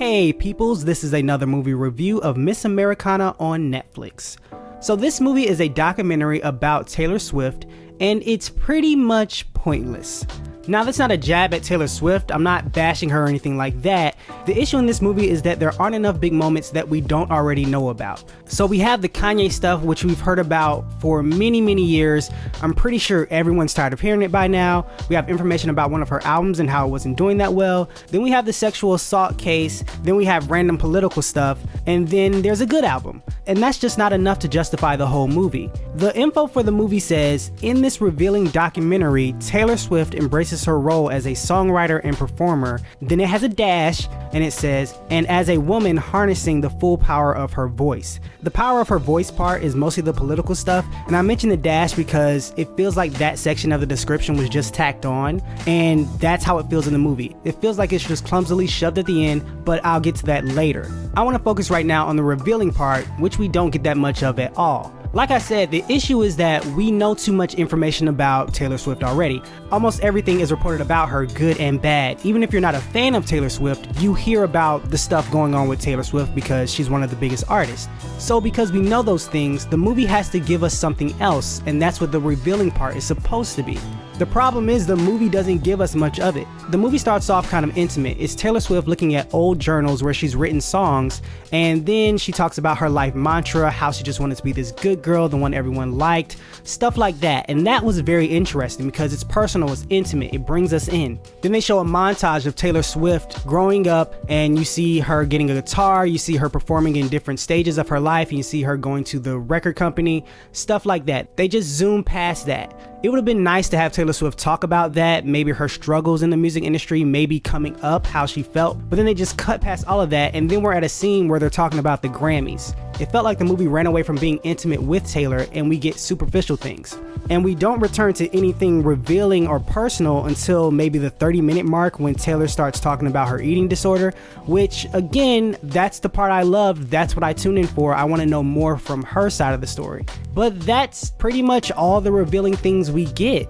Hey peoples, this is another movie review of Miss Americana on Netflix. So this movie is a documentary about Taylor Swift, and it's pretty much pointless. Now that's not a jab at Taylor Swift, I'm not bashing her or anything like that. The issue in this movie is that there aren't enough big moments that we don't already know about. So we have the Kanye stuff, which we've heard about for many years. I'm pretty sure everyone's tired of hearing it by now. We have information about one of her albums and how it wasn't doing that well. Then we have the sexual assault case. Then we have random political stuff. And then there's a good album. And that's just not enough to justify the whole movie. The info for the movie says, in this revealing documentary, Taylor Swift embraces her role as a songwriter and performer. Then it has a dash and it says, and as a woman harnessing the full power of her voice. The power of her voice part is mostly the political stuff, and I mentioned the dash because it feels like that section of the description was just tacked on, and that's how it feels in the movie. It feels like it's just clumsily shoved at the end, but I'll get to that later. I want to focus right now on the revealing part, which we don't get that much of at all. Like I said, the issue is that we know too much information about Taylor Swift already. Almost everything is reported about her, good and bad. Even if you're not a fan of Taylor Swift, you hear about the stuff going on with Taylor Swift because she's one of the biggest artists. So because we know those things, the movie has to give us something else, and that's what the revealing part is supposed to be. The problem is the movie doesn't give us much of it. The movie starts off kind of intimate. It's Taylor Swift looking at old journals where she's written songs, and then she talks about her life mantra, how she just wanted to be this good girl, the one everyone liked, stuff like that. And that was very interesting because it's personal, it's intimate, it brings us in. Then they show a montage of Taylor Swift growing up, and you see her getting a guitar, you see her performing in different stages of her life, and you see her going to the record company, stuff like that. They just zoom past that. It would have been nice to have Taylor Swift talk about that, maybe her struggles in the music industry, maybe coming up, how she felt, but then they just cut past all of that, and then we're at a scene where they're talking about the Grammys. It felt like the movie ran away from being intimate with Taylor, and we get superficial things. And we don't return to anything revealing or personal until maybe the 30-minute mark when Taylor starts talking about her eating disorder, which again, that's the part I love, that's what I tune in for. I want to know more from her side of the story. But that's pretty much all the revealing things we get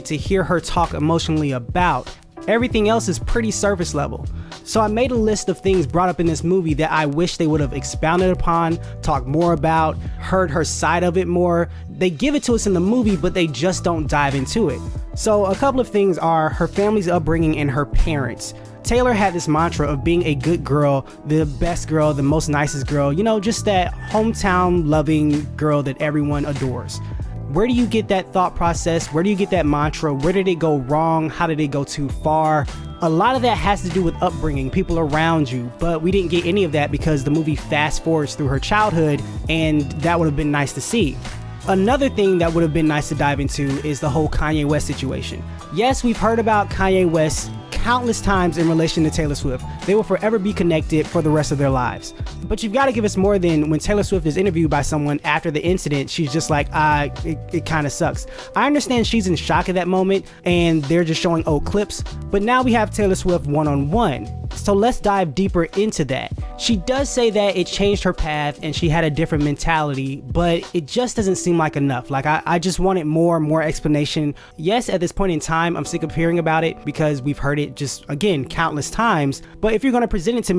to hear her talk emotionally about. Everything else is pretty surface level. So I made a list of things brought up in this movie that I wish they would have expounded upon, talked more about, heard her side of it more. They give it to us in the movie, but they just don't dive into it. So a couple of things are her family's upbringing and her parents. Taylor had this mantra of being a good girl, the best girl, the most nicest girl, you know, just that hometown loving girl that everyone adores. Where do you get that thought process? Where do you get that mantra? Where did it go wrong? How did it go too far? A lot of that has to do with upbringing, people around you, but we didn't get any of that because the movie fast forwards through her childhood, and that would have been nice to see. Another thing that would have been nice to dive into is the whole Kanye West situation. Yes, we've heard about Kanye West countless times in relation to Taylor Swift. They will forever be connected for the rest of their lives. But you've got to give us more than when Taylor Swift is interviewed by someone after the incident, she's just like, it kind of sucks. I understand she's in shock at that moment and they're just showing old clips, but now we have Taylor Swift one-on-one. So let's dive deeper into that. She does say that it changed her path and she had a different mentality, but it just doesn't seem like enough. Like I just wanted more explanation. Yes, at this point in time, I'm sick of hearing about it because we've heard it just, again, countless times. But if you're going to present it to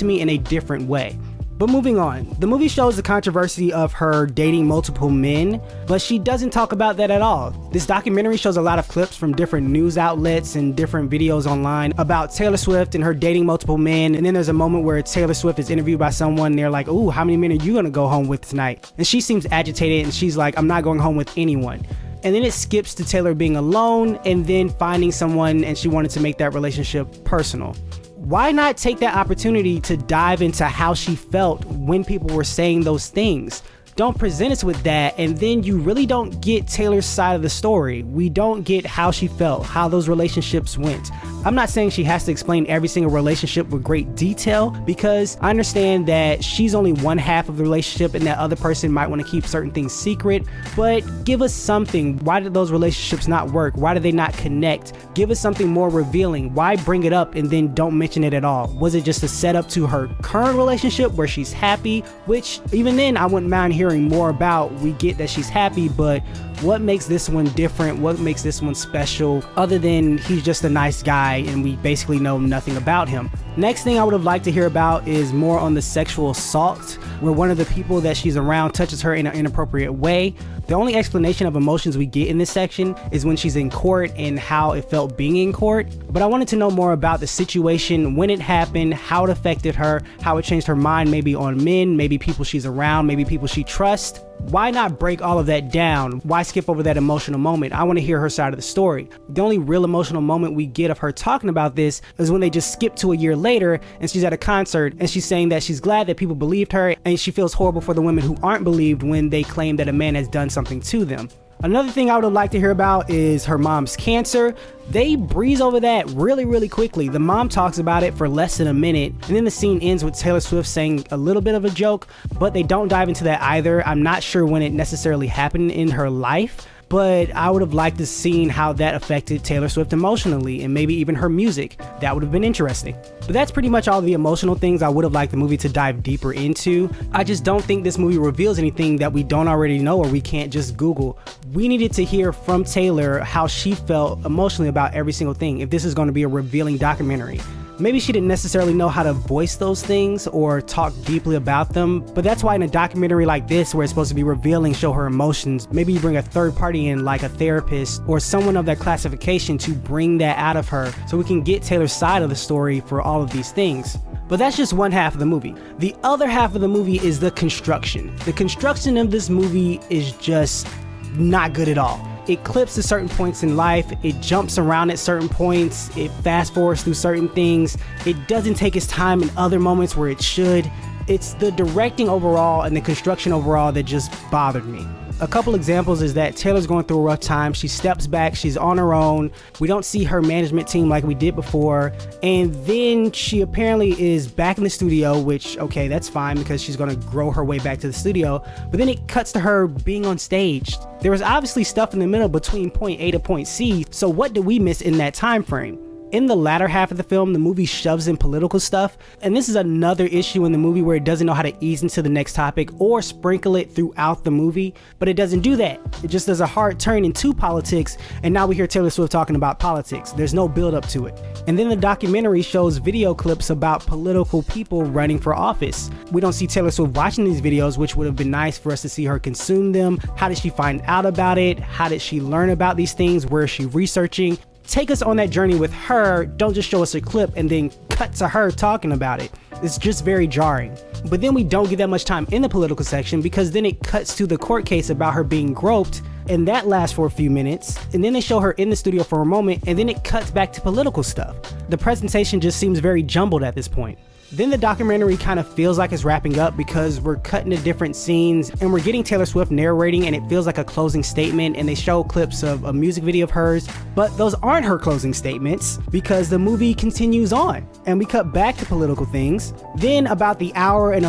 me in a different way. But moving on, the movie shows the controversy of her dating multiple men, but she doesn't talk about that at all. This documentary shows a lot of clips from different news outlets and different videos online about Taylor Swift and her dating multiple men, and then there's a moment where Taylor Swift is interviewed by someone and they're like, ooh, how many men are you gonna go home with tonight? And she seems agitated and she's like, I'm not going home with anyone. And then it skips to Taylor being alone and then finding someone, and she wanted to make that relationship personal. Why not take that opportunity to dive into how she felt when people were saying those things? Don't present us with that, and then you really don't get Taylor's side of the story. We don't get how she felt, how those relationships went. I'm not saying she has to explain every single relationship with great detail, because I understand that she's only one half of the relationship and that other person might want to keep certain things secret, but give us something. Why did those relationships not work? Why did they not connect? Give us something more revealing. Why bring it up and then don't mention it at all? Was it just a setup to her current relationship where she's happy? Which even then I wouldn't mind hearing more about. We get that she's happy, but What makes this one different? What makes this one special, other than he's just a nice guy and we basically know nothing about him? Next thing I would have liked to hear about is more on the sexual assault, where one of the people that she's around touches her in an inappropriate way. The only explanation of emotions we get in this section is when she's in court and how it felt being in court. But I wanted to know more about the situation, when it happened, how it affected her, how it changed her mind maybe on men, maybe people she's around, maybe people she trusts. Why not break all of that down? Why skip over that emotional moment? I want to hear her side of the story. The only real emotional moment we get of her talking about this is when they just skip to a year later and she's at a concert and she's saying that she's glad that people believed her and she feels horrible for the women who aren't believed when they claim that a man has done something to them. Another thing I would have liked to hear about is her mom's cancer. They breeze over that really quickly. The mom talks about it for less than a minute, and then the scene ends with Taylor Swift saying a little bit of a joke, but they don't dive into that either. I'm not sure when it necessarily happened in her life, but I would have liked to see how that affected Taylor Swift emotionally and maybe even her music. That would have been interesting. But that's pretty much all the emotional things I would have liked the movie to dive deeper into. I just don't think this movie reveals anything that we don't already know or we can't just Google. We needed to hear from Taylor how she felt emotionally about every single thing if this is going to be a revealing documentary. Maybe she didn't necessarily know how to voice those things or talk deeply about them, but that's why in a documentary like this, where it's supposed to be revealing, show her emotions, maybe you bring a third party in like a therapist or someone of that classification to bring that out of her so we can get Taylor's side of the story for all of these things. But that's just one half of the movie. The other half of the movie is the construction. The construction of this movie is just not good at all. It clips to certain points in life, it jumps around at certain points, it fast forwards through certain things, it doesn't take its time in other moments where it should. It's the directing overall and the construction overall that just bothered me. A couple examples is that Taylor's going through a rough time. She steps back, she's on her own. We don't see her management team like we did before. And then she apparently is back in the studio, which, okay, that's fine because she's going to grow her way back to the studio. But then it cuts to her being on stage. There was obviously stuff in the middle between point A to point C. So what did we miss in that time frame? In the latter half of the film, the movie shoves in political stuff, and this is another issue in the movie where it doesn't know how to ease into the next topic or sprinkle it throughout the movie, but it doesn't do that. It just does a hard turn into politics, and now we hear Taylor Swift talking about politics. There's no build up to it. And then the documentary shows video clips about political people running for office. We don't see Taylor Swift watching these videos, which would have been nice for us to see her consume them. How did she find out about it? How did she learn about these things? Where is she researching? Take us on that journey with her. Don't just show us a clip and then cut to her talking about it. It's just very jarring. But then we don't get that much time in the political section because then it cuts to the court case about her being groped, and that lasts for a few minutes, and then they show her in the studio for a moment, and then it cuts back to political stuff. The presentation just seems very jumbled at this point. Then the documentary kind of feels like it's wrapping up because we're cutting to different scenes and we're getting Taylor Swift narrating, and it feels like a closing statement, and they show clips of a music video of hers, but those aren't her closing statements because the movie continues on and we cut back to political things. Then about the hour and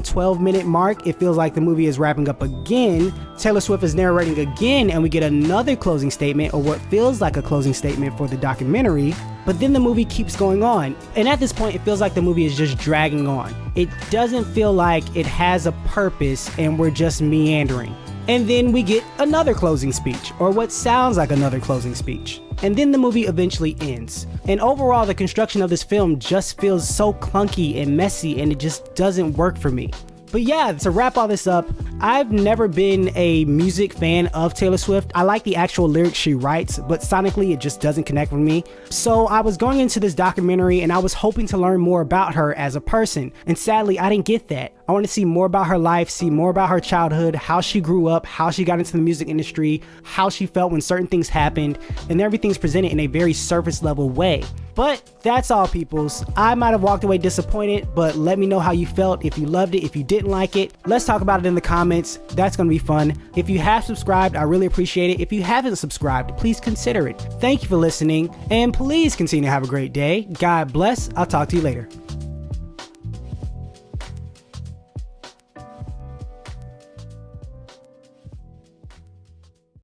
12 minute mark, it feels like the movie is wrapping up again. Taylor Swift is narrating again and we get another closing statement, or what feels like a closing statement for the documentary. But then the movie keeps going on, and at this point it feels like the movie is just dragging on. It doesn't feel like it has a purpose and we're just meandering. And then we get another closing speech, or what sounds like another closing speech. And then the movie eventually ends. And overall, the construction of this film just feels so clunky and messy, and it just doesn't work for me. But yeah, to wrap all this up, I've never been a music fan of Taylor Swift. I like the actual lyrics she writes, but sonically it just doesn't connect with me. So I was going into this documentary and I was hoping to learn more about her as a person. And sadly, I didn't get that. I want to see more about her life, see more about her childhood, how she grew up, how she got into the music industry, how she felt when certain things happened, and everything's presented in a very surface level way. But that's all, peoples. I might have walked away disappointed, but let me know how you felt, if you loved it, if you didn't like it. Let's talk about it in the comments. That's going to be fun. If you have subscribed, I really appreciate it. If you haven't subscribed, please consider it. Thank you for listening, and please continue to have a great day. God bless. I'll talk to you later.